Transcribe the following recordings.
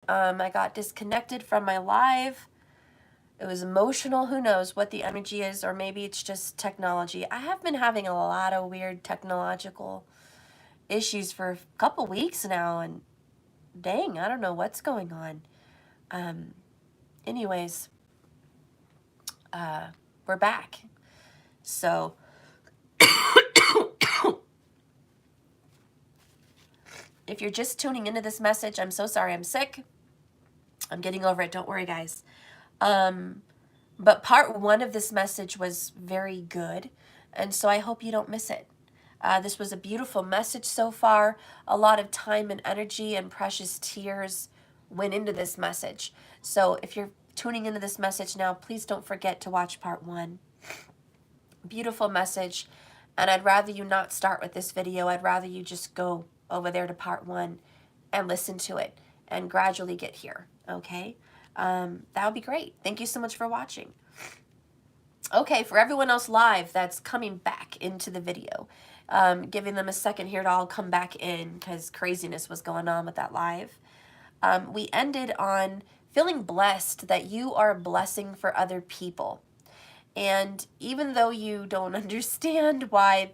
I got disconnected from my live. It was emotional. Who knows what the energy is, or maybe it's just technology. I have been having a lot of weird technological issues for a couple weeks now, and dang, I don't know what's going on. Anyways, we're back. So, if you're just tuning into this message, I'm so sorry. I'm sick. I'm getting over it. Don't worry, guys. But part one of this message was very good, and so I hope you don't miss it. This was a beautiful message so far. A lot of time and energy and precious tears went into this message. So if you're tuning into this message now, please don't forget to watch part one. Beautiful message, and I'd rather you not start with this video. I'd rather you just go over there to part one and listen to it and gradually get here, okay? That would be great. Thank you so much for watching. Okay, for everyone else live that's coming back into the video, giving them a second here to all come back in because craziness was going on with that live. We ended on feeling blessed that you are a blessing for other people. And even though you don't understand why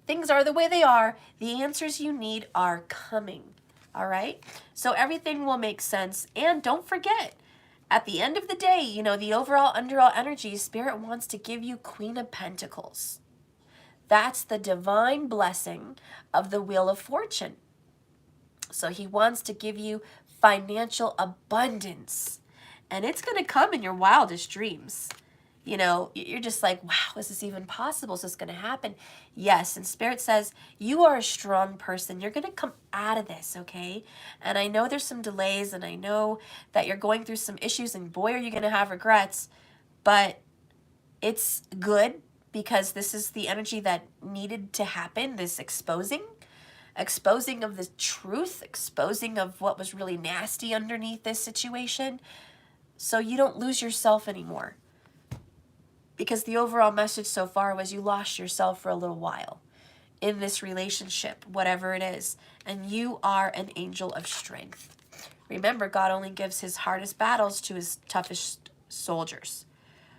things are the way they are, the answers you need are coming. All right? So everything will make sense. And don't forget, at the end of the day, you know, the overall underall energy, Spirit wants to give you Queen of Pentacles. That's the divine blessing of the Wheel of Fortune. So he wants to give you financial abundance. And it's going to come in your wildest dreams. You know, you're just like, wow, is this even possible? Is this going to happen? Yes, and Spirit says, you are a strong person. You're going to come out of this, okay? And I know there's some delays, and I know that you're going through some issues, and boy, are you going to have regrets. But it's good because this is the energy that needed to happen, this exposing of the truth, exposing of what was really nasty underneath this situation, so you don't lose yourself anymore. Because the overall message so far was you lost yourself for a little while in this relationship, whatever it is. And you are an angel of strength. Remember, God only gives his hardest battles to his toughest soldiers.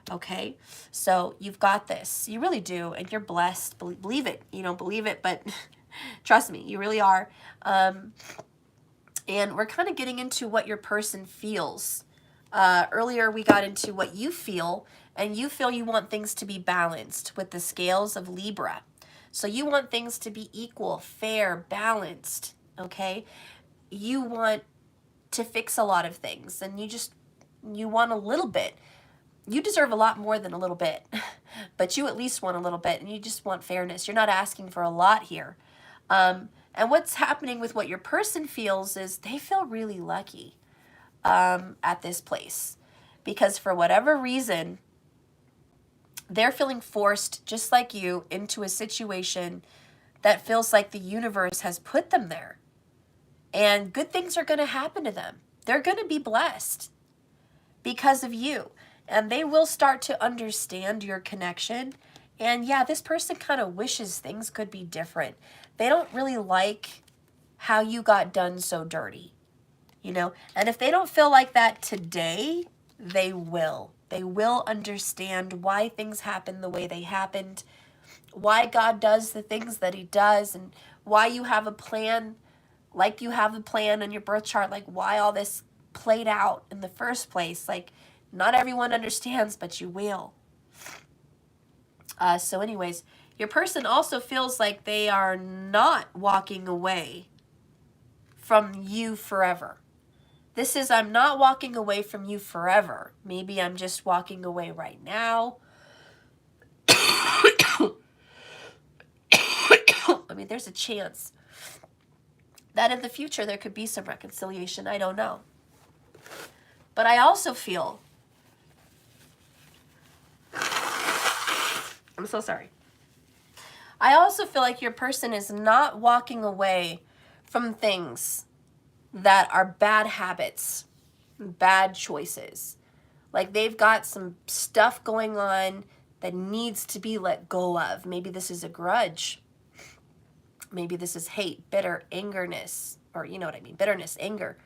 Okay? So you've got this. You really do. And you're blessed. Believe it. You don't believe it, but trust me, you really are. And we're kind of getting into what your person feels. Earlier we got into what you feel, and you feel you want things to be balanced with the scales of Libra. So you want things to be equal, fair, balanced, okay? You want to fix a lot of things, and you want a little bit. You deserve a lot more than a little bit, but you at least want a little bit, and you just want fairness. You're not asking for a lot here. And what's happening with what your person feels is they feel really lucky at this place, because for whatever reason, they're feeling forced, just like you, into a situation that feels like the universe has put them there. And good things are going to happen to them. They're going to be blessed because of you. And they will start to understand your connection. And yeah, this person kind of wishes things could be different. They don't really like how you got done so dirty, you know? And if they don't feel like that today, they will. They will understand why things happen the way they happened, why God does the things that he does, and why you have a plan like you have a plan on your birth chart, like why all this played out in the first place. Like, not everyone understands, but you will. So anyways, your person also feels like they are not walking away from you forever. This is, I'm not walking away from you forever. Maybe I'm just walking away right now. I mean, there's a chance that in the future there could be some reconciliation. I don't know. But I also feel, I'm so sorry. I also feel like your person is not walking away from things that are bad habits, bad choices. Like they've got some stuff going on that needs to be let go of. Maybe this is a grudge. Maybe this is hate, bitter, angerness, or you know what I mean, bitterness, anger.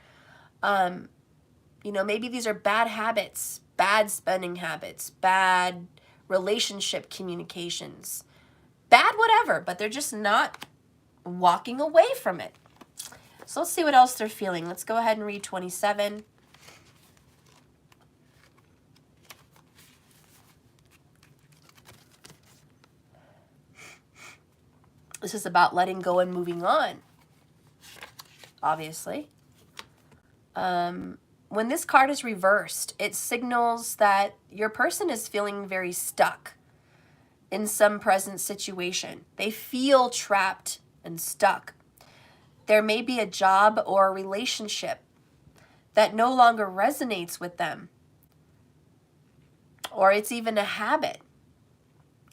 You know, maybe these are bad habits, bad spending habits, bad relationship communications, bad whatever, but they're just not walking away from it. So let's see what else they're feeling. Let's go ahead and read 27. This is about letting go and moving on, obviously. When this card is reversed, it signals that your person is feeling very stuck in some present situation. They feel trapped and stuck. There may be a job or a relationship that no longer resonates with them, or it's even a habit.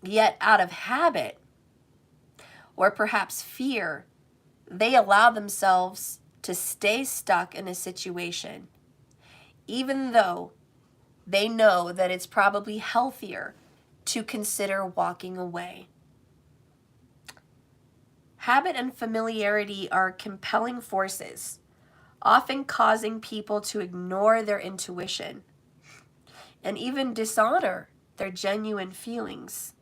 Yet out of habit, or perhaps fear, they allow themselves to stay stuck in a situation, even though they know that it's probably healthier to consider walking away. Habit and familiarity are compelling forces, often causing people to ignore their intuition and even dishonor their genuine feelings.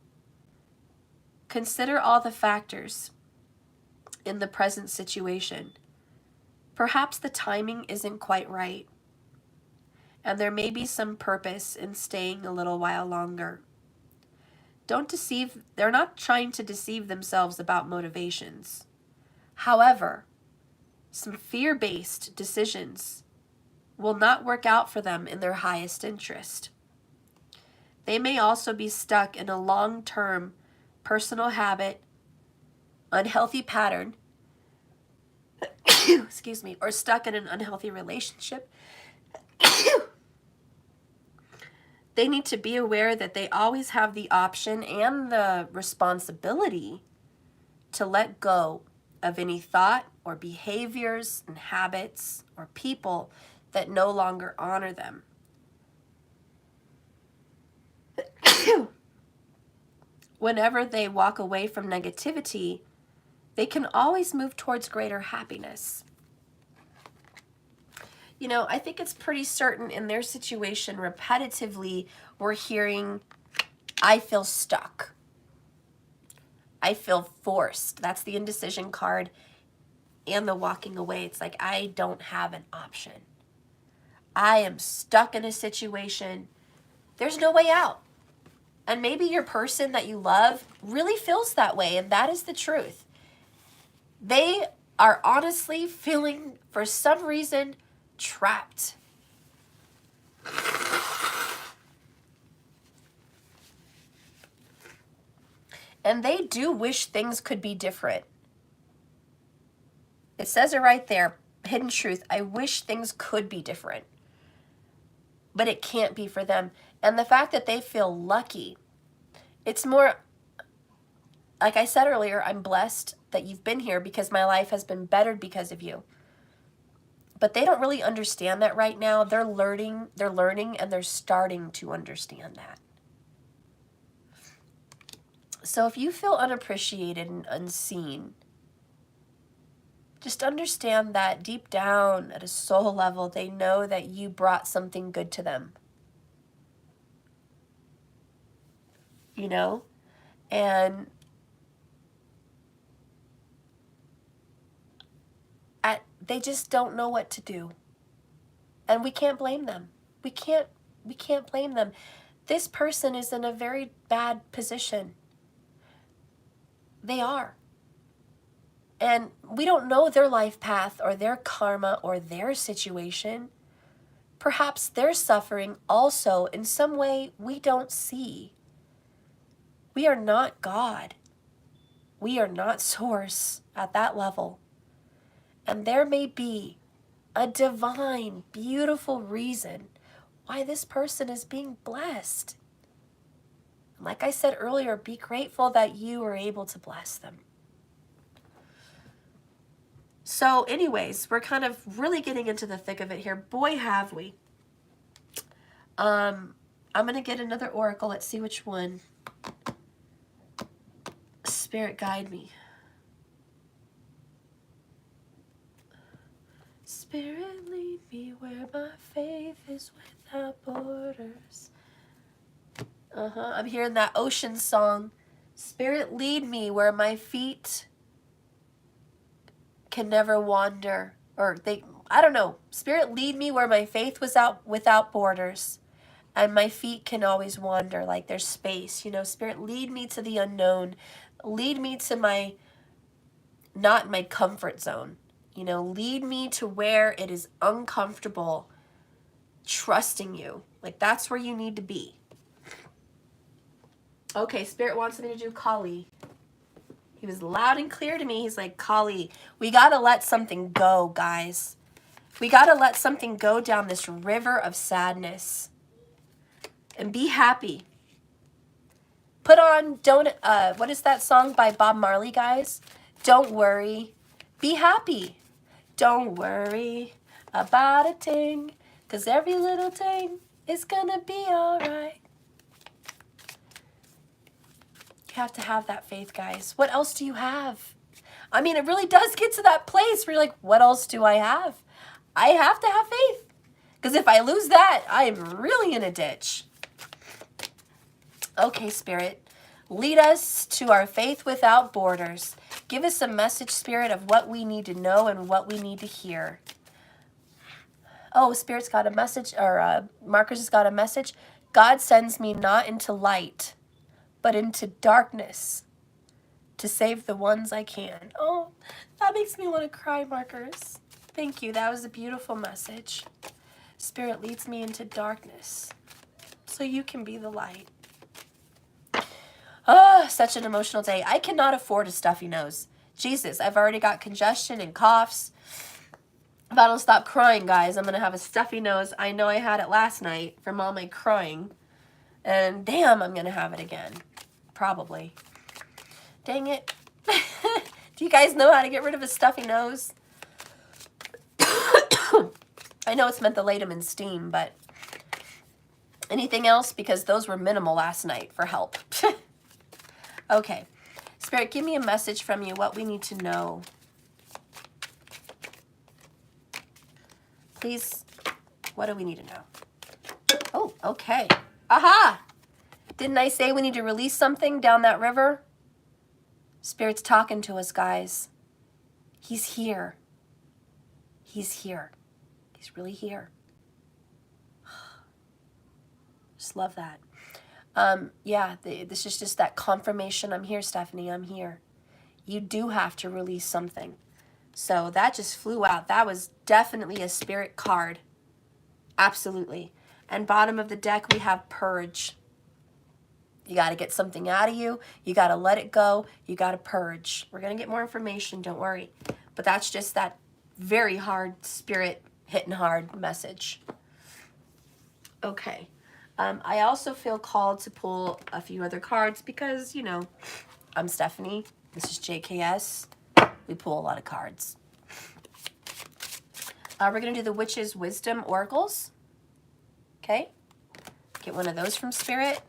Consider all the factors in the present situation. Perhaps the timing isn't quite right, and there may be some purpose in staying a little while longer. They're not trying to deceive themselves about motivations. However, some fear-based decisions will not work out for them in their highest interest. They may also be stuck in a long-term personal habit, unhealthy pattern, excuse me, or stuck in an unhealthy relationship. They need to be aware that they always have the option and the responsibility to let go of any thought or behaviors and habits or people that no longer honor them. Whenever they walk away from negativity, they can always move towards greater happiness. You know, I think it's pretty certain in their situation, repetitively, we're hearing, I feel stuck. I feel forced. That's the indecision card and the walking away. It's like, I don't have an option. I am stuck in a situation. There's no way out. And maybe your person that you love really feels that way, and that is the truth. They are honestly feeling, for some reason, trapped. And they do wish things could be different. It says it right there, hidden truth. I wish things could be different. But it can't be for them. And the fact that they feel lucky, it's more, like I said earlier, I'm blessed that you've been here because my life has been bettered because of you. But they don't really understand that right now. They're learning, and they're starting to understand that. So if you feel unappreciated and unseen, just understand that deep down at a soul level, they know that you brought something good to them. You know? And they just don't know what to do. And we can't blame them. We can't blame them. This person is in a very bad position. They are. And we don't know their life path or their karma or their situation. Perhaps they're suffering also in some way we don't see. We are not God. We are not source at that level. And there may be a divine, beautiful reason why this person is being blessed. Like I said earlier, be grateful that you were able to bless them. So anyways, we're kind of really getting into the thick of it here. Boy, have we. I'm going to get another oracle. Let's see which one. Spirit, guide me. Spirit, lead me where my faith is without borders. I'm hearing that ocean song. Spirit, lead me where my feet can never wander. I don't know. Spirit, lead me where my faith was out without borders. And my feet can always wander, like there's space. You know, Spirit, lead me to the unknown. Lead me to not my comfort zone. You know, lead me to where it is uncomfortable, trusting you. Like, that's where you need to be. Okay, Spirit wants me to do Kali. He was loud and clear to me. He's like, Kali, we got to let something go, guys. We got to let something go down this river of sadness. And be happy. Put on, what is that song by Bob Marley, guys? Don't worry. Be happy. Don't worry about a thing, 'cause every little thing is gonna be all right. You have to have that faith, guys. What else do you have? I mean, it really does get to that place where you're like, what else do I have? I have to have faith. Because if I lose that, I am really in a ditch. Okay, Spirit, lead us to our faith without borders. Give us a message, Spirit, of what we need to know and what we need to hear. Oh, Spirit's got a message, or Marcus has got a message. God sends me not into light, but into darkness to save the ones I can. Oh, that makes me want to cry, Marcus. Thank you. That was a beautiful message. Spirit leads me into darkness so you can be the light. Oh, such an emotional day. I cannot afford a stuffy nose. Jesus, I've already got congestion and coughs. If I don't stop crying, guys, I'm going to have a stuffy nose. I know I had it last night from all my crying. And damn, I'm going to have it again. Probably. Dang it. Do you guys know how to get rid of a stuffy nose? I know it's mentholatum and steam, but anything else? Because those were minimal last night for help. Okay. Spirit, give me a message from you, what we need to know. Please, what do we need to know? Oh, okay. Aha! Didn't I say we need to release something down that river? Spirit's talking to us, guys. He's here. He's here. He's really here. Just love that. Yeah, this is just that confirmation. I'm here, Stephanie. I'm here. You do have to release something. So that just flew out. That was definitely a spirit card. Absolutely. And bottom of the deck, we have purge. You got to get something out of you. You got to let it go. You got to purge. We're going to get more information. Don't worry. But that's just that very hard spirit hitting hard message. Okay. I also feel called to pull a few other cards because, you know, I'm Stephanie. This is JKS. We pull a lot of cards. We're going to do the Witch's Wisdom Oracles. Okay. Get one of those from Spirit.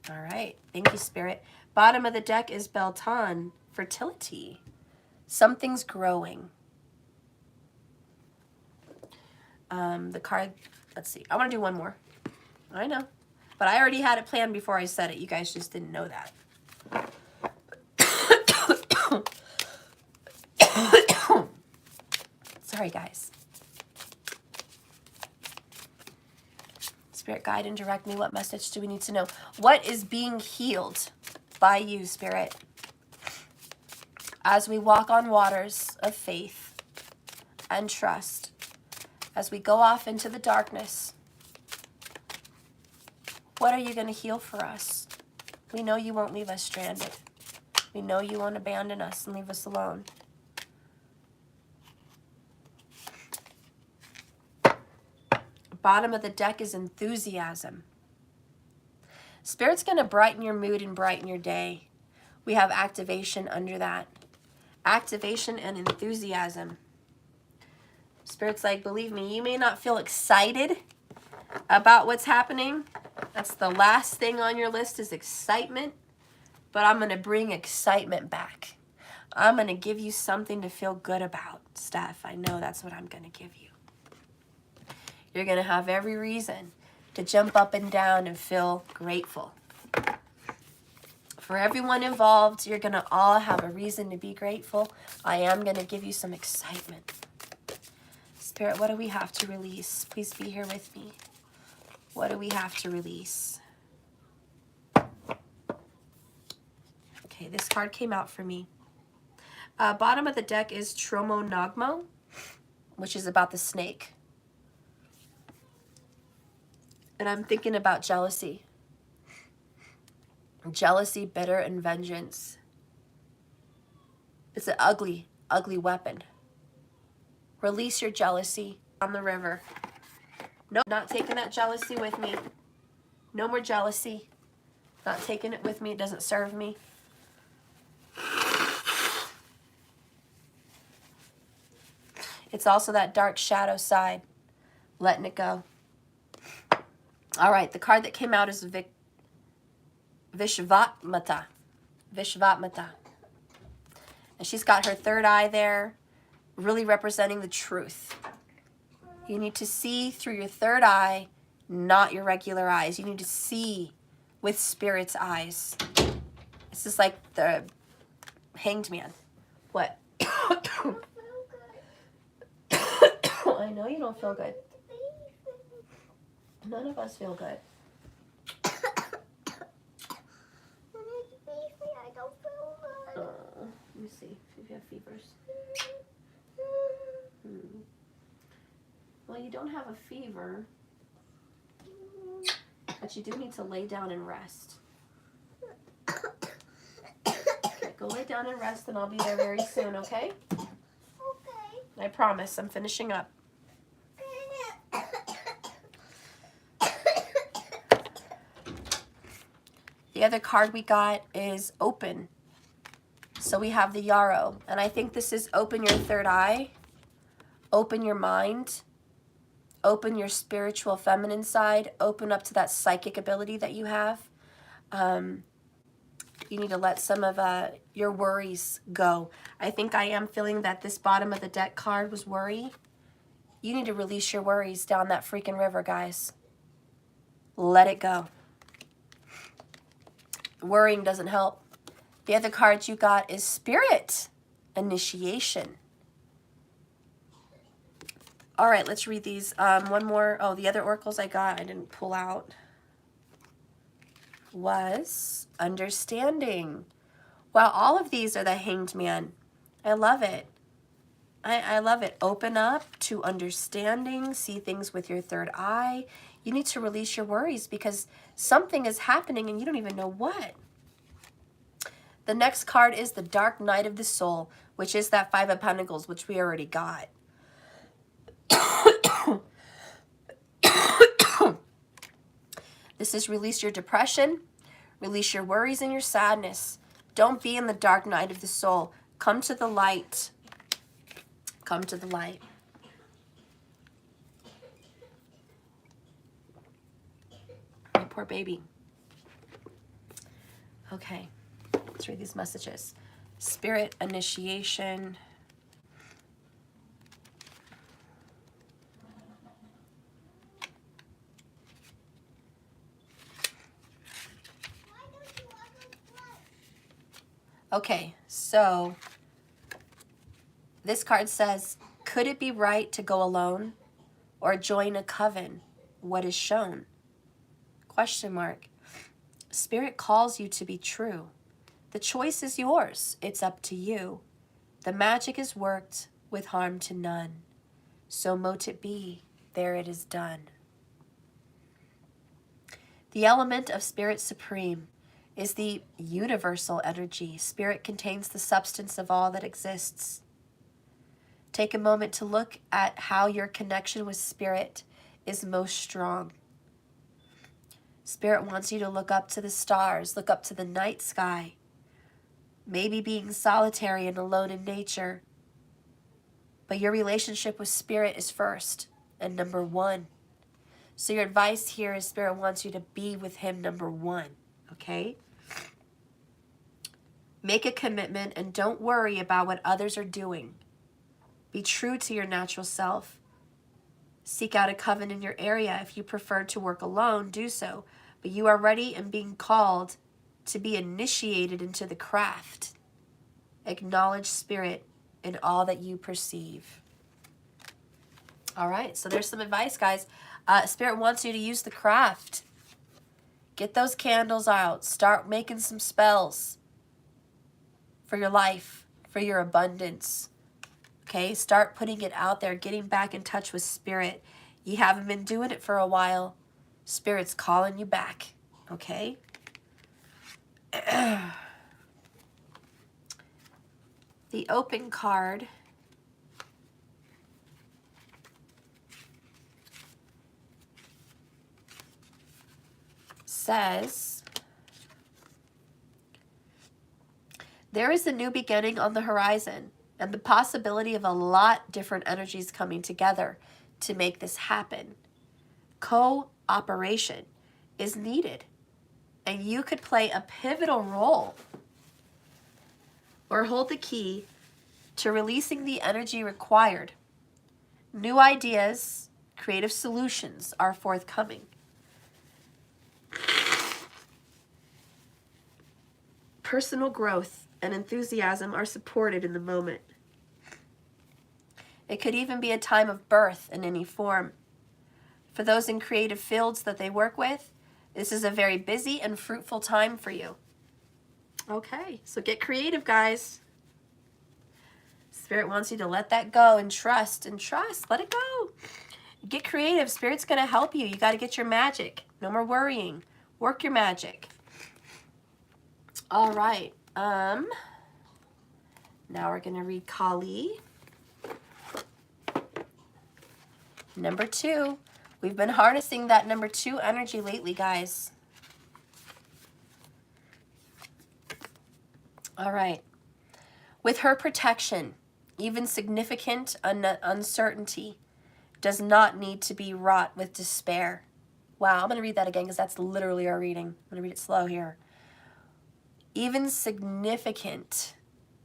All right. Thank you, Spirit. Bottom of the deck is Beltan, fertility. Something's growing. The card, let's see. I want to do one more. I know. But I already had it planned before I said it. You guys just didn't know that. Sorry, guys. Spirit, guide and direct me. What message do we need to know? What is being healed by you, Spirit? As we walk on waters of faith and trust, as we go off into the darkness, what are you going to heal for us? We know you won't leave us stranded. We know you won't abandon us and leave us alone. Bottom of the deck is enthusiasm. Spirit's going to brighten your mood and brighten your day. We have activation under that. Activation and enthusiasm. Spirit's like, believe me, you may not feel excited about what's happening. That's the last thing on your list is excitement. But I'm going to bring excitement back. I'm going to give you something to feel good about, Steph. I know that's what I'm going to give you. You're going to have every reason to jump up and down and feel grateful. For everyone involved, you're going to all have a reason to be grateful. I am going to give you some excitement. Spirit, what do we have to release? Please be here with me. What do we have to release? Okay, this card came out for me. Bottom of the deck is Tromo Nagmo, which is about the snake. And I'm thinking about jealousy. Jealousy, bitter, and vengeance. It's an ugly, ugly weapon. Release your jealousy on the river. Nope, not taking that jealousy with me. No more jealousy. Not taking it with me. It doesn't serve me. It's also that dark shadow side. Letting it go. All right, the card that came out is Vishvatmata. Vishvatmata. And she's got her third eye there, really representing the truth. You need to see through your third eye, not your regular eyes. You need to see with Spirit's eyes. This is like the Hanged Man. What? I know you don't feel good. None of us feel good. Let me see if you have fevers. Well, you don't have a fever, but you do need to lay down and rest. Okay, go lay down and rest, and I'll be there very soon, okay? Okay. I promise. I'm finishing up. The other card we got is Open. So we have the Yarrow, and I think this is open your third eye, open your mind, open your spiritual feminine side, open up to that psychic ability that you have. You need to let some of your worries go. I think I am feeling that this bottom of the deck card was worry. You need to release your worries down that freaking river, guys. Let it go. Worrying doesn't help. The other card you got is Spirit Initiation. All right, let's read these. One more. Oh, the other oracles I got, I didn't pull out, was Understanding. Wow, all of these are the Hanged Man. I love it. I love it. Open up to understanding. See things with your third eye. You need to release your worries because something is happening and you don't even know what. The next card is the Dark Night of the Soul, which is that Five of Pentacles, which we already got. This is release your depression, release your worries and your sadness. Don't be in the dark night of the soul. Come to the light. Come to the light. My poor baby. Okay. Let's read these messages. Spirit Initiation. Okay, so this card says, could it be right to go alone or join a coven? What is shown? Question mark. Spirit calls you to be true. The choice is yours. It's up to you. The magic is worked with harm to none. So mote it be, there it is done. The element of Spirit Supreme is the universal energy. Spirit contains the substance of all that exists. Take a moment to look at how your connection with Spirit is most strong. Spirit wants you to look up to the stars, look up to the night sky, maybe being solitary and alone in nature. But your relationship with Spirit is first and number one. So your advice here is Spirit wants you to be with Him number one, okay? Make a commitment and don't worry about what others are doing. Be true to your natural self. Seek out a coven in your area. If you prefer to work alone, do so. But you are ready and being called to be initiated into the craft. Acknowledge spirit in all that you perceive. All right, so there's some advice, guys. Spirit wants you to use the craft. Get those candles out. Start making some spells for your life, for your abundance. Okay, start putting it out there, getting back in touch with spirit. You haven't been doing it for a while. Spirit's calling you back, okay? The open card says, there is a new beginning on the horizon and the possibility of a lot different energies coming together to make this happen. Cooperation is needed, and you could play a pivotal role or hold the key to releasing the energy required. New ideas, creative solutions are forthcoming. Personal growth and enthusiasm are supported in the moment. It could even be a time of birth in any form. For those in creative fields that they work with, this is a very busy and fruitful time for you. Okay, so get creative, guys. Spirit wants you to let that go and trust. Let it go. Get creative. Spirit's going to help you. You got to get your magic. No more worrying. Work your magic. All right. Now we're going to read Kali. Number 2. We've been harnessing that number 2 energy lately, guys. All right. With her protection, even significant uncertainty does not need to be wrought with despair. Wow, I'm going to read that again because that's literally our reading. I'm going to read it slow here. Even significant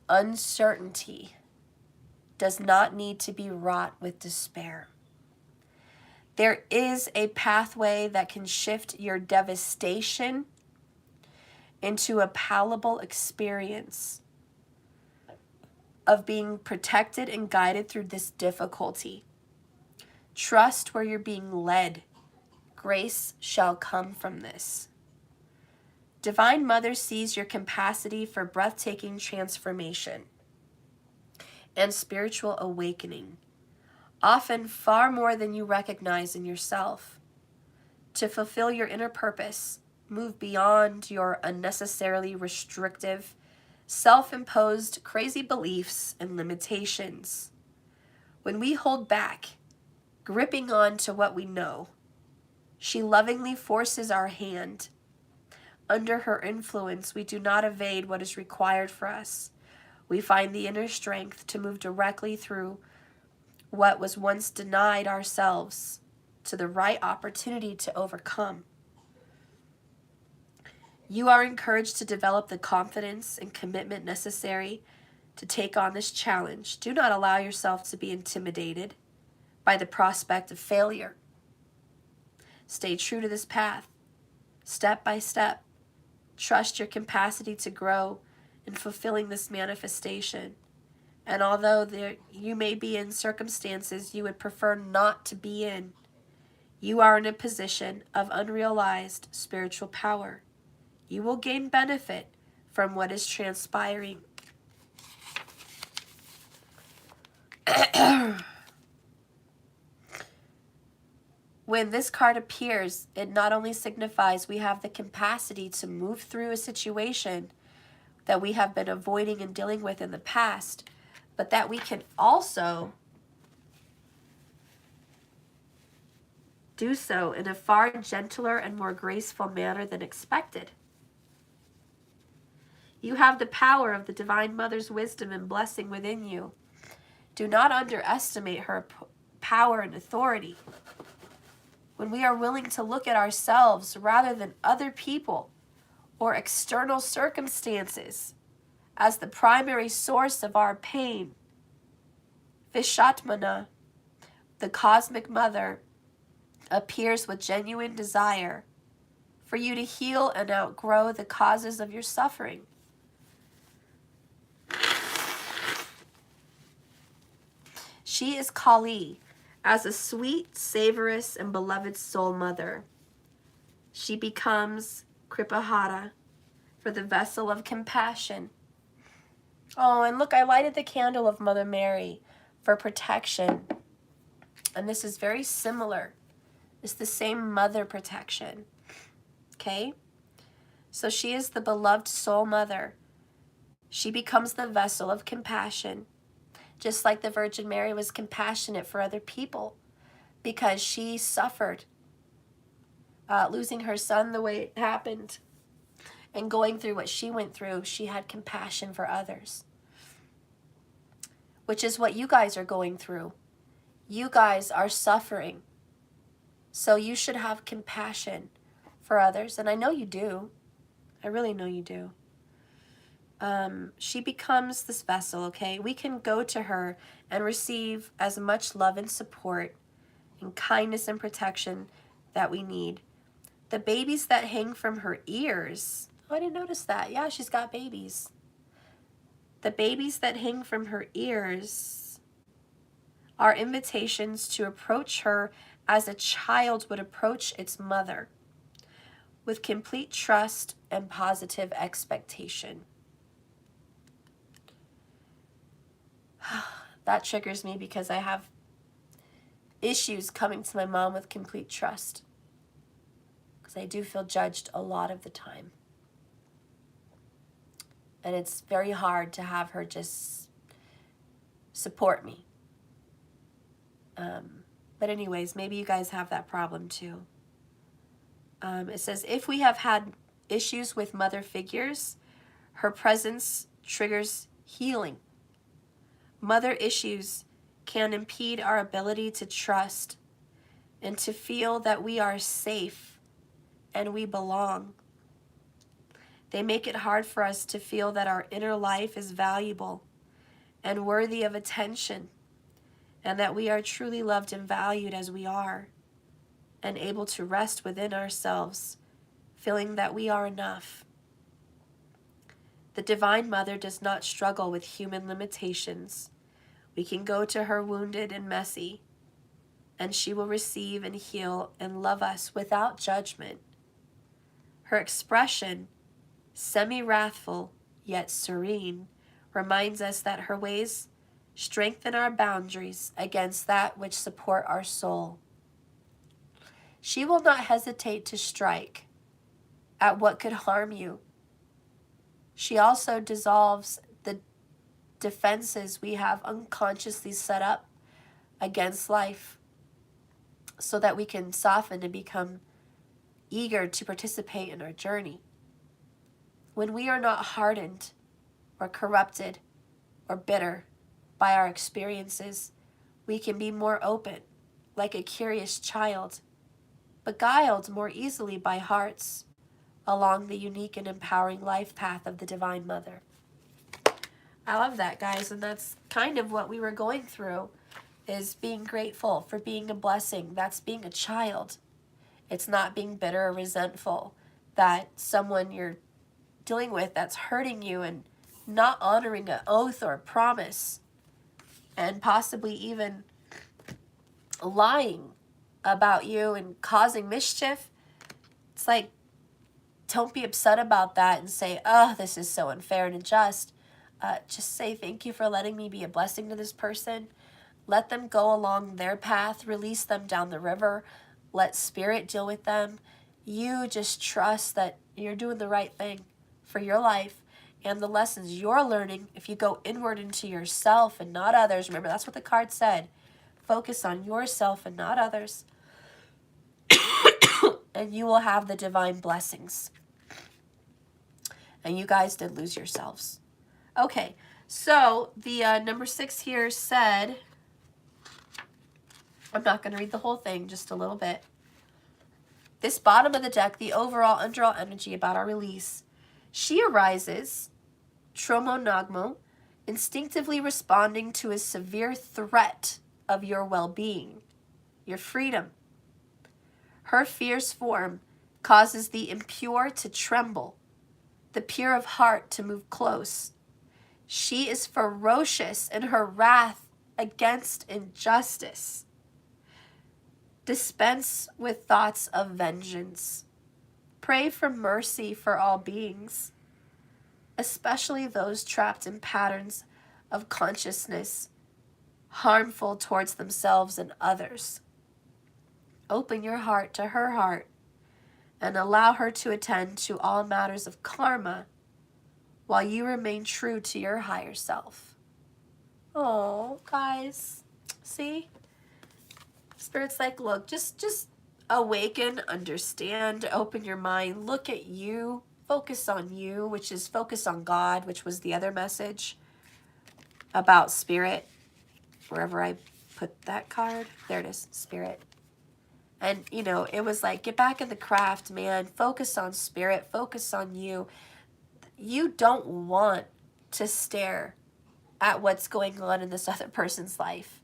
uncertainty does not need to be wrought with despair. There is a pathway that can shift your devastation into a palatable experience of being protected and guided through this difficulty. Trust where you're being led. Grace shall come from this. Divine Mother sees your capacity for breathtaking transformation and spiritual awakening, often far more than you recognize in yourself. To fulfill your inner purpose, move beyond your unnecessarily restrictive, self-imposed crazy beliefs and limitations. When we hold back, gripping on to what we know, she lovingly forces our hand. Under her influence, we do not evade what is required for us. We find the inner strength to move directly through what was once denied ourselves to the right opportunity to overcome. You are encouraged to develop the confidence and commitment necessary to take on this challenge. Do not allow yourself to be intimidated by the prospect of failure. Stay true to this path, step by step. Trust your capacity to grow in fulfilling this manifestation. And although you may be in circumstances you would prefer not to be in, you are in a position of unrealized spiritual power. You will gain benefit from what is transpiring. When this card appears, it not only signifies we have the capacity to move through a situation that we have been avoiding and dealing with in the past, but that we can also do so in a far gentler and more graceful manner than expected. You have the power of the Divine Mother's wisdom and blessing within you. Do not underestimate her power and authority. When we are willing to look at ourselves rather than other people or external circumstances as the primary source of our pain. Vishatmana, the cosmic mother, appears with genuine desire for you to heal and outgrow the causes of your suffering. She is Kali, as a sweet, savorous, and beloved soul mother. She becomes Kripahara, for the vessel of compassion. Oh, and look, I lighted the candle of Mother Mary for protection. And this is very similar. It's the same mother protection. Okay? So she is the beloved soul mother. She becomes the vessel of compassion. Just like the Virgin Mary was compassionate for other people because she suffered losing her son the way it happened and going through what she went through. She had compassion for others, which is what you guys are going through. You guys are suffering, so you should have compassion for others, and I know you do. I really know you do. She becomes this vessel, okay? We can go to her and receive as much love and support and kindness and protection that we need. The babies that hang from her ears, oh, I didn't notice that. Yeah, she's got babies. The babies that hang from her ears are invitations to approach her as a child would approach its mother, with complete trust and positive expectation. That triggers me because I have issues coming to my mom with complete trust, because I do feel judged a lot of the time. And it's very hard to have her just support me. But anyways, maybe you guys have that problem too. It says, if we have had issues with mother figures, her presence triggers healing. Mother issues can impede our ability to trust and to feel that we are safe and we belong. They make it hard for us to feel that our inner life is valuable and worthy of attention, and that we are truly loved and valued as we are, and able to rest within ourselves, feeling that we are enough. The Divine Mother does not struggle with human limitations. We can go to her wounded and messy, and she will receive and heal and love us without judgment. Her expression, semi-wrathful yet serene, reminds us that her ways strengthen our boundaries against that which support our soul. She will not hesitate to strike at what could harm you. She also dissolves the defenses we have unconsciously set up against life, so that we can soften and become eager to participate in our journey. When we are not hardened or corrupted or bitter by our experiences, we can be more open, like a curious child, beguiled more easily by hearts along the unique and empowering life path of the Divine Mother. I love that, guys, and that's kind of what we were going through, is being grateful for being a blessing. That's being a child. It's not being bitter or resentful that someone you're dealing with that's hurting you and not honoring an oath or a promise, and possibly even lying about you and causing mischief. It's like, don't be upset about that and say, oh, this is so unfair and unjust. Just say, thank you for letting me be a blessing to this person. Let them go along their path. Release them down the river. Let spirit deal with them. You just trust that you're doing the right thing for your life and the lessons you're learning. If you go inward into yourself and not others, remember that's what the card said. Focus on yourself and not others. And you will have the divine blessings. And you guys did lose yourselves. Okay, so the number 6 here said, I'm not going to read the whole thing, just a little bit. This bottom of the deck, the overall underall energy about our release, she arises tromonogmo, instinctively responding to a severe threat of your well-being, your freedom. Her fierce form causes the impure to tremble, the pure of heart to move close. She is ferocious in her wrath against injustice. Dispense with thoughts of vengeance. Pray for mercy for all beings, especially those trapped in patterns of consciousness harmful towards themselves and others. Open your heart to her heart and allow her to attend to all matters of karma while you remain true to your higher self. Oh, guys, see? Spirit's like, look, just awaken, understand, open your mind, look at you, focus on you, which is focus on God, which was the other message about spirit. Wherever I put that card, there it is, spirit. And, you know, it was like, get back in the craft, man. Focus on spirit, focus on you. You don't want to stare at what's going on in this other person's life.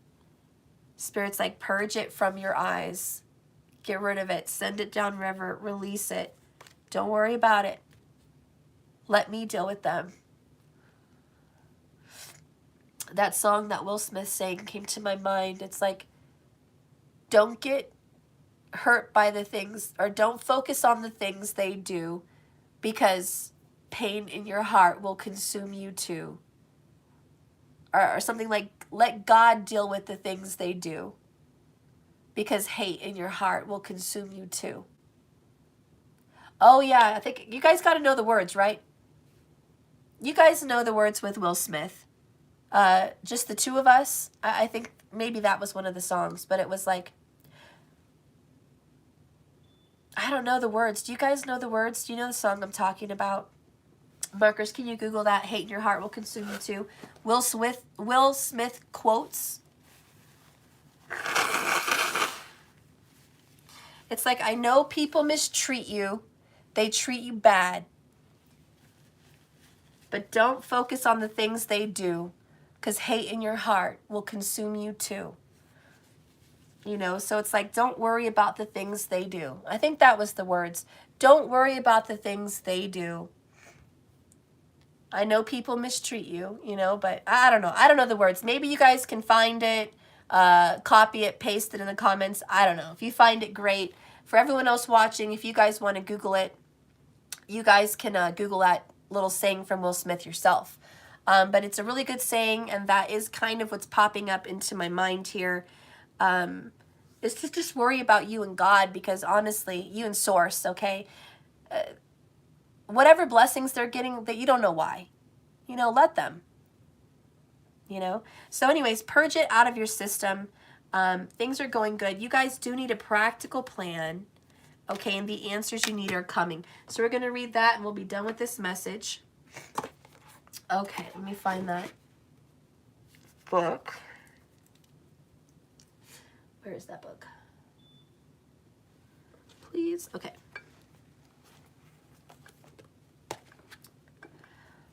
Spirit's like, purge it from your eyes. Get rid of it. Send it down river. Release it. Don't worry about it. Let me deal with them. That song that Will Smith sang came to my mind. It's like, don't get hurt by the things, or don't focus on the things they do, because pain in your heart will consume you too. Or something like, let God deal with the things they do, because hate in your heart will consume you too. Oh yeah, I think you guys got to know the words, right? You guys know the words with Will Smith. Just the two of us. I think maybe that was one of the songs, but it was like, I don't know the words. Do you guys know the words? Do you know the song I'm talking about? Markers, can you Google that? Hate in your heart will consume you too. Will Smith quotes. It's like, I know people mistreat you. They treat you bad. But don't focus on the things they do, because hate in your heart will consume you too. You know, so it's like, don't worry about the things they do. I think that was the words. Don't worry about the things they do. I know people mistreat you, you know, but I don't know. I don't know the words. Maybe you guys can find it, copy it, paste it in the comments. I don't know. If you find it, great. For everyone else watching, if you guys want to Google it, you guys can Google that little saying from Will Smith yourself. But it's a really good saying, and that is kind of what's popping up into my mind here. Is to just worry about you and God, because honestly, you and Source, okay? Whatever blessings they're getting that you don't know why, you know, let them, you know? So anyways, purge it out of your system. Things are going good. You guys do need a practical plan, okay? And the answers you need are coming. So we're going to read that and we'll be done with this message. Okay, let me find that book. Where is that book? Please. Okay.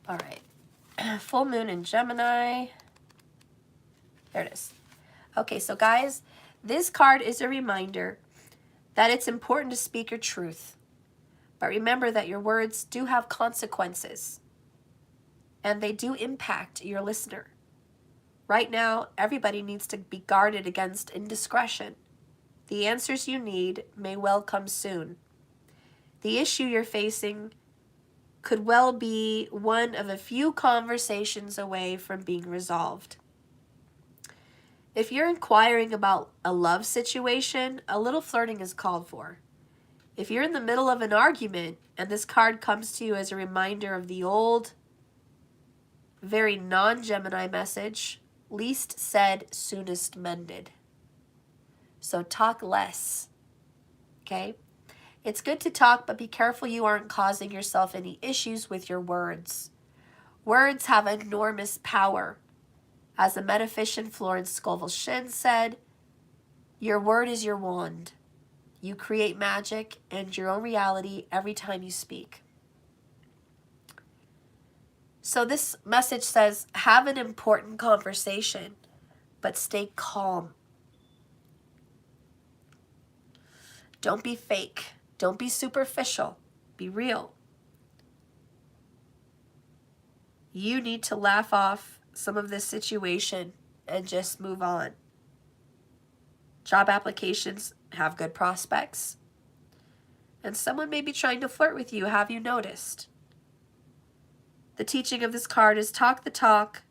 All right. Full moon in Gemini. There it is. Okay, so guys, this card is a reminder that it's important to speak your truth. But remember that your words do have consequences, and they do impact your listener. Right now, everybody needs to be guarded against indiscretion. The answers you need may well come soon. The issue you're facing could well be one of a few conversations away from being resolved. If you're inquiring about a love situation, a little flirting is called for. If you're in the middle of an argument and this card comes to you as a reminder of the old, very non-Gemini message, least said, soonest mended. So talk less, okay? It's good to talk, but be careful you aren't causing yourself any issues with your words. Words have enormous power. As the metaphysician Florence Scovel-Shinn said, your word is your wand. You create magic and your own reality every time you speak. So this message says, have an important conversation, but stay calm. Don't be fake. Don't be superficial. Be real. You need to laugh off some of this situation and just move on. Job applications have good prospects. And someone may be trying to flirt with you. Have you noticed? The teaching of this card is talk the talk.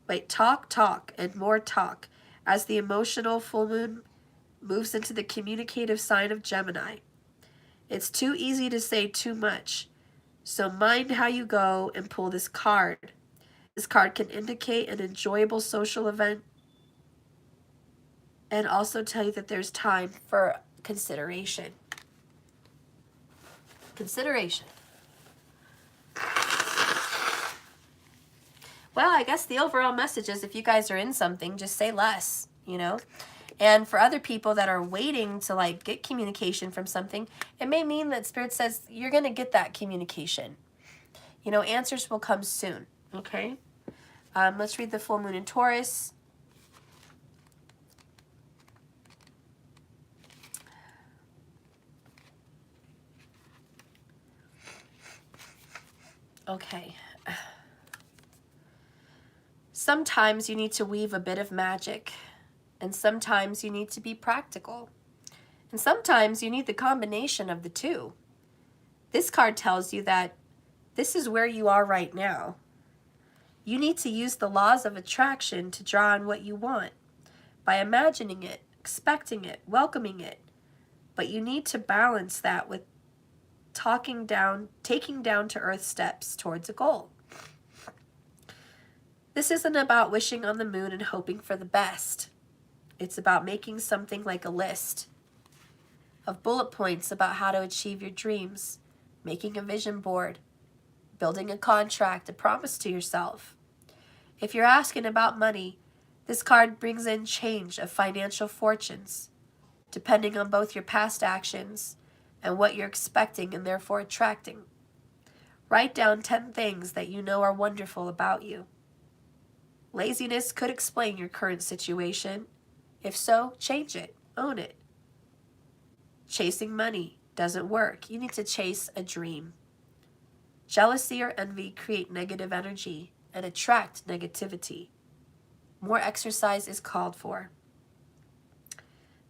Wait, talk, and more talk as the emotional full moon moves into the communicative sign of Gemini. It's too easy to say too much, so mind how you go and pull this card. This card can indicate an enjoyable social event and also tell you that there's time for consideration. Consideration. Well, I guess the overall message is if you guys are in something, just say less, you know? And for other people that are waiting to like get communication from something, it may mean that Spirit says you're going to get that communication. You know, answers will come soon, okay? Let's read the full moon in Taurus. Okay. Sometimes you need to weave a bit of magic, and sometimes you need to be practical, and sometimes you need the combination of the two. This card tells you that this is where you are right now. You need to use the laws of attraction to draw on what you want by imagining it, expecting it, welcoming it. But you need to balance that with taking down to earth steps towards a goal. This isn't about wishing on the moon and hoping for the best. It's about making something like a list of bullet points about how to achieve your dreams, making a vision board, building a contract, a promise to yourself. If you're asking about money, this card brings in change of financial fortunes, depending on both your past actions and what you're expecting and therefore attracting. Write down 10 things that you know are wonderful about you. Laziness could explain your current situation. If so, change it. Own it. Chasing money doesn't work. You need to chase a dream. Jealousy or envy create negative energy and attract negativity. More exercise is called for.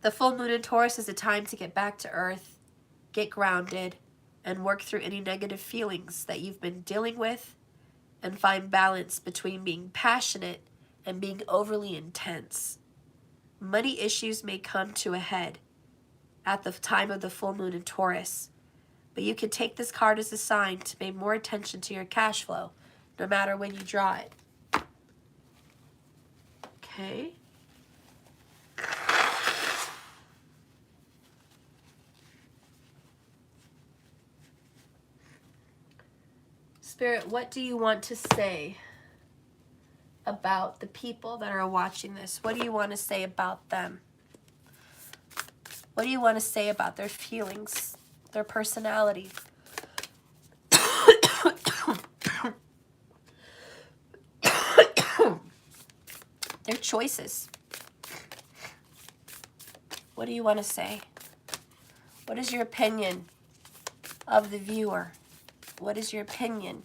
The full moon in Taurus is a time to get back to earth, get grounded, and work through any negative feelings that you've been dealing with and find balance between being passionate and being overly intense. Money issues may come to a head at the time of the full moon in Taurus, but you can take this card as a sign to pay more attention to your cash flow, no matter when you draw it. Okay. Spirit, what do you want to say about the people that are watching this? What do you want to say about them? What do you want to say about their feelings, their personality? Their choices. What do you want to say? What is your opinion of the viewer? What is your opinion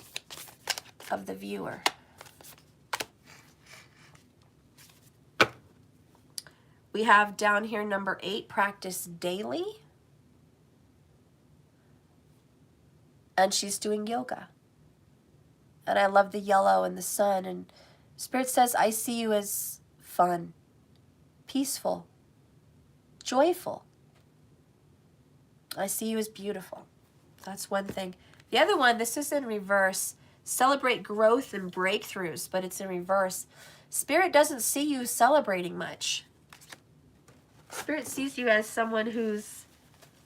of the viewer? We have down here number 8, practice daily. And she's doing yoga. And I love the yellow and the sun. And Spirit says, I see you as fun, peaceful, joyful. I see you as beautiful. That's one thing. The other one, this is in reverse. Celebrate growth and breakthroughs, but it's in reverse. Spirit doesn't see you celebrating much. Spirit sees you as someone who's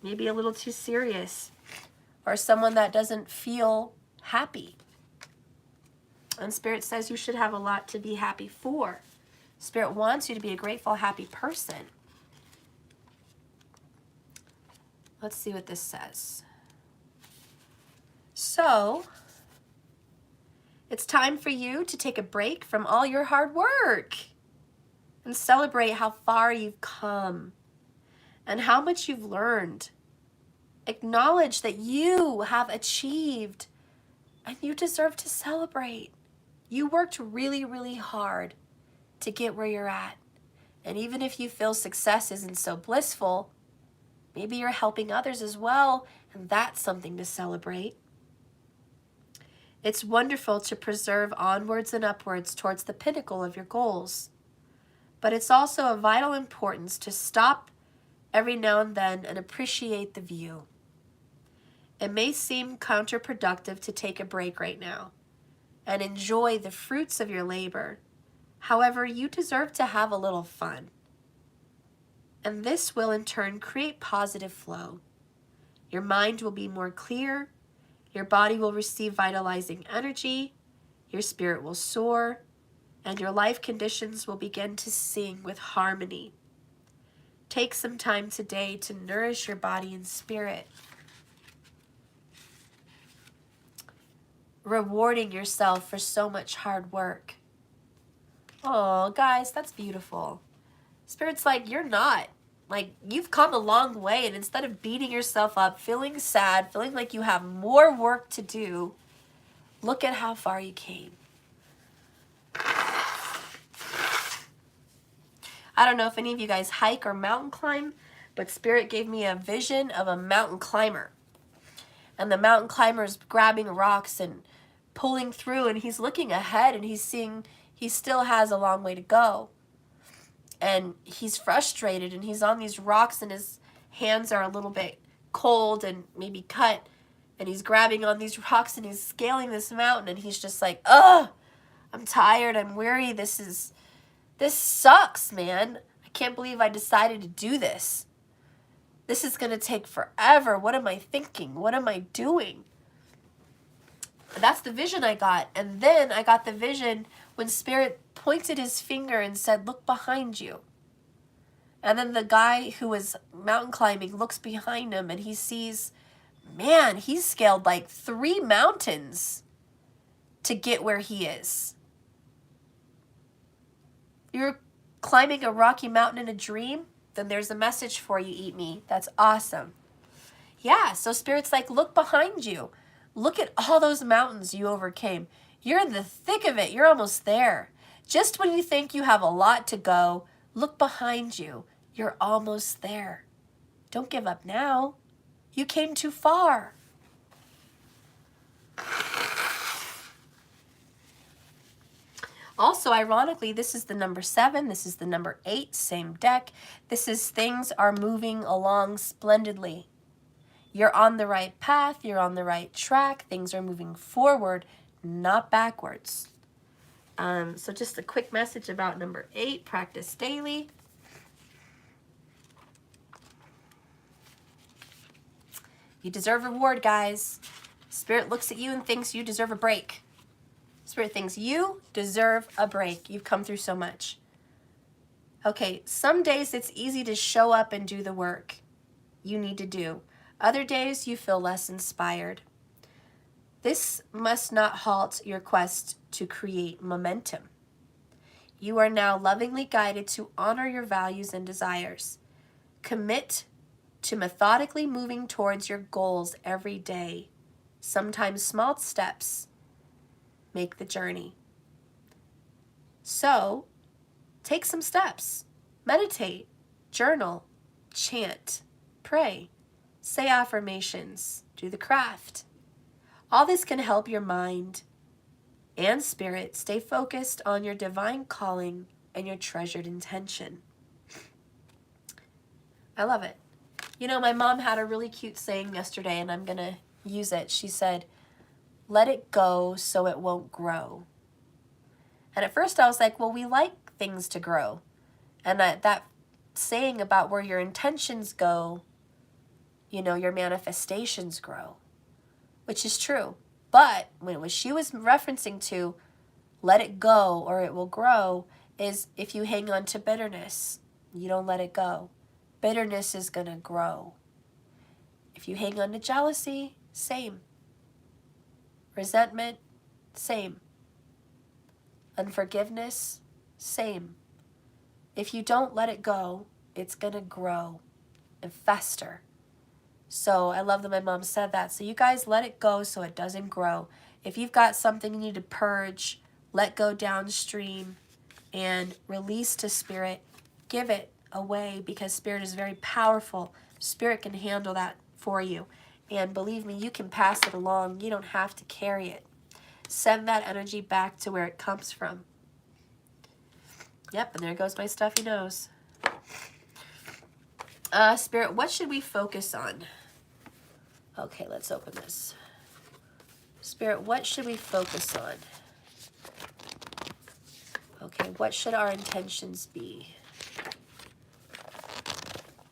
maybe a little too serious or someone that doesn't feel happy. And Spirit says you should have a lot to be happy for. Spirit wants you to be a grateful, happy person. Let's see what this says. So, It's time for you to take a break from all your hard work and celebrate how far you've come and how much you've learned. Acknowledge that you have achieved and you deserve to celebrate. You worked really, really hard to get where you're at. And even if you feel success isn't so blissful, maybe you're helping others as well, and that's something to celebrate. It's wonderful to preserve onwards and upwards towards the pinnacle of your goals. But it's also of vital importance to stop every now and then and appreciate the view. It may seem counterproductive to take a break right now and enjoy the fruits of your labor. However, you deserve to have a little fun. And this will in turn create positive flow. Your mind will be more clear, your body will receive vitalizing energy, your spirit will soar, and your life conditions will begin to sing with harmony. Take some time today to nourish your body and spirit, rewarding yourself for so much hard work. Oh, guys, that's beautiful. Spirit's like, you're not. Like, you've come a long way, and instead of beating yourself up, feeling sad, feeling like you have more work to do, look at how far you came. I don't know if any of you guys hike or mountain climb, but Spirit gave me a vision of a mountain climber. And the mountain climber is grabbing rocks and pulling through, and he's looking ahead, and he's seeing he still has a long way to go. And he's frustrated, and he's on these rocks, and his hands are a little bit cold and maybe cut, and he's grabbing on these rocks, and he's scaling this mountain, and he's just like, ugh, I'm tired, I'm weary, this sucks, man. I can't believe I decided to do this. This is going to take forever. What am I thinking? What am I doing? That's the vision I got. And then I got the vision when Spirit pointed his finger and said, look behind you. And then the guy who was mountain climbing looks behind him, and he sees, man, he's scaled like 3 mountains to get where he is. You're climbing a rocky mountain in a dream? Then there's a message for you, Eat Me. That's awesome. Yeah, so Spirit's like, look behind you. Look at all those mountains you overcame. You're in the thick of it. You're almost there. Just when you think you have a lot to go, look behind you. You're almost there. Don't give up now. You came too far. Also, ironically, this is the number 7. This is the number 8. Same deck. This is things are moving along splendidly. You're on the right path. You're on the right track. Things are moving forward, not backwards. So just a quick message about number 8. Practice daily. You deserve reward, guys. Spirit looks at you and thinks you deserve a break. Spirit thinks you deserve a break. You've come through so much. Okay, some days it's easy to show up and do the work you need to do. Other days you feel less inspired. This must not halt your quest to create momentum. You are now lovingly guided to honor your values and desires. Commit to methodically moving towards your goals every day. Sometimes small steps make the journey. So, take some steps. Meditate, journal, chant, pray, say affirmations, do the craft. All this can help your mind and spirit stay focused on your divine calling and your treasured intention. I love it. You know, my mom had a really cute saying yesterday, and I'm going to use it. She said, let it go so it won't grow. And at first I was like, well, we like things to grow. And that saying about where your intentions go, you know, your manifestations grow, which is true. But when she was referencing to let it go or it will grow is if you hang on to bitterness, you don't let it go. Bitterness is going to grow. If you hang on to jealousy, same. Resentment, same. Unforgiveness, same. If you don't let it go, it's going to grow and fester. So I love that my mom said that. So you guys let it go so it doesn't grow. If you've got something you need to purge, let go downstream and release to Spirit. Give it away because Spirit is very powerful. Spirit can handle that for you. And believe me, you can pass it along. You don't have to carry it. Send that energy back to where it comes from. Yep, and there goes my stuffy nose. Spirit, what should we focus on? Okay, let's open this. Spirit, what should we focus on? Okay, what should our intentions be?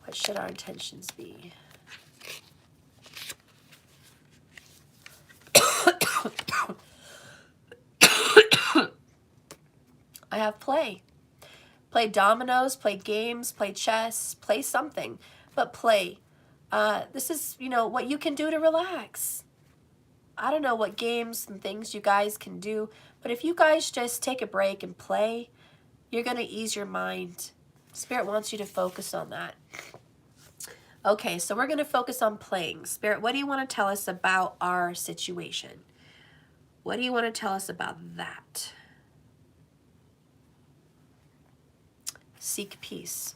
What should our intentions be? I have play. Play dominoes, play games, play chess, play something, but play. This is, what you can do to relax. I don't know what games and things you guys can do, but if you guys just take a break and play, you're going to ease your mind. Spirit wants you to focus on that. Okay, so we're going to focus on playing. Spirit, what do you want to tell us about our situation? What do you want to tell us about that? Seek peace.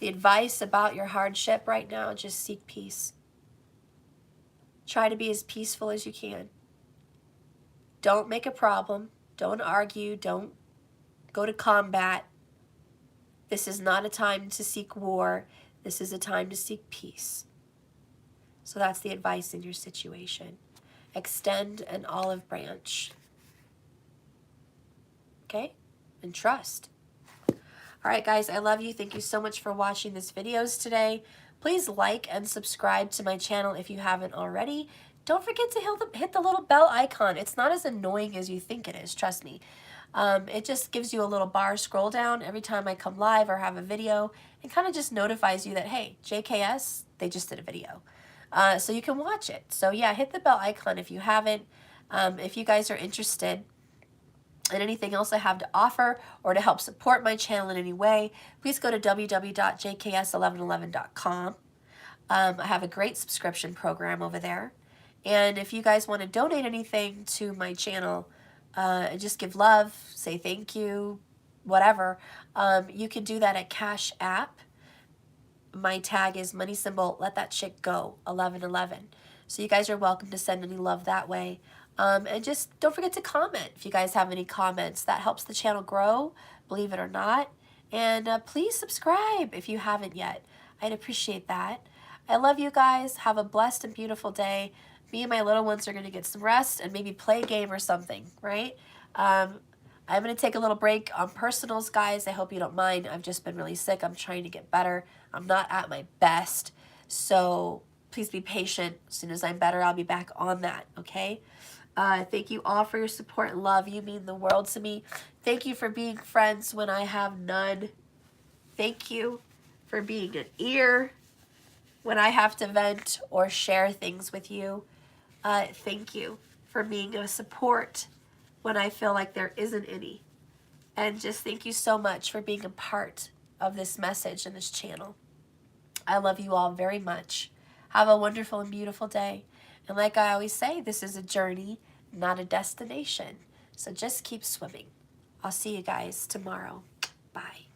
The advice about your hardship right now, just seek peace. Try to be as peaceful as you can. Don't make a problem. Don't argue. Don't go to combat. This is not a time to seek war. This is a time to seek peace. So that's the advice in your situation. Extend an olive branch. Okay? And trust. All right, guys, I love you. Thank you so much for watching this videos today. Please like and subscribe to my channel if you haven't already. Don't forget to hit the little bell icon. It's not as annoying as you think it is, trust me. It just gives you a little bar scroll down every time I come live or have a video. It kind of just notifies you that, hey, JKS, they just did a video. So you can watch it. So yeah, hit the bell icon if you haven't. If you guys are interested and anything else I have to offer or to help support my channel in any way, please go to www.jks1111.com. I have a great subscription program over there. And if you guys want to donate anything to my channel, just give love, say thank you, whatever, you can do that at Cash App. My tag is money symbol, let that chick go, 1111. So you guys are welcome to send any love that way. And just don't forget to comment if you guys have any comments. That helps the channel grow, believe it or not. And please subscribe if you haven't yet. I'd appreciate that. I love you guys. Have a blessed and beautiful day. Me and my little ones are going to get some rest and maybe play a game or something, right? I'm going to take a little break on personals, guys. I hope you don't mind. I've just been really sick. I'm trying to get better. I'm not at my best. So please be patient. As soon as I'm better, I'll be back on that, okay? Thank you all for your support and love. You mean the world to me. Thank you for being friends when I have none. Thank you for being an ear when I have to vent or share things with you. Thank you for being a support when I feel like there isn't any. And just thank you so much for being a part of this message and this channel. I love you all very much. Have a wonderful and beautiful day. And like I always say, this is a journey, not a destination. So just keep swimming. I'll see you guys tomorrow. Bye.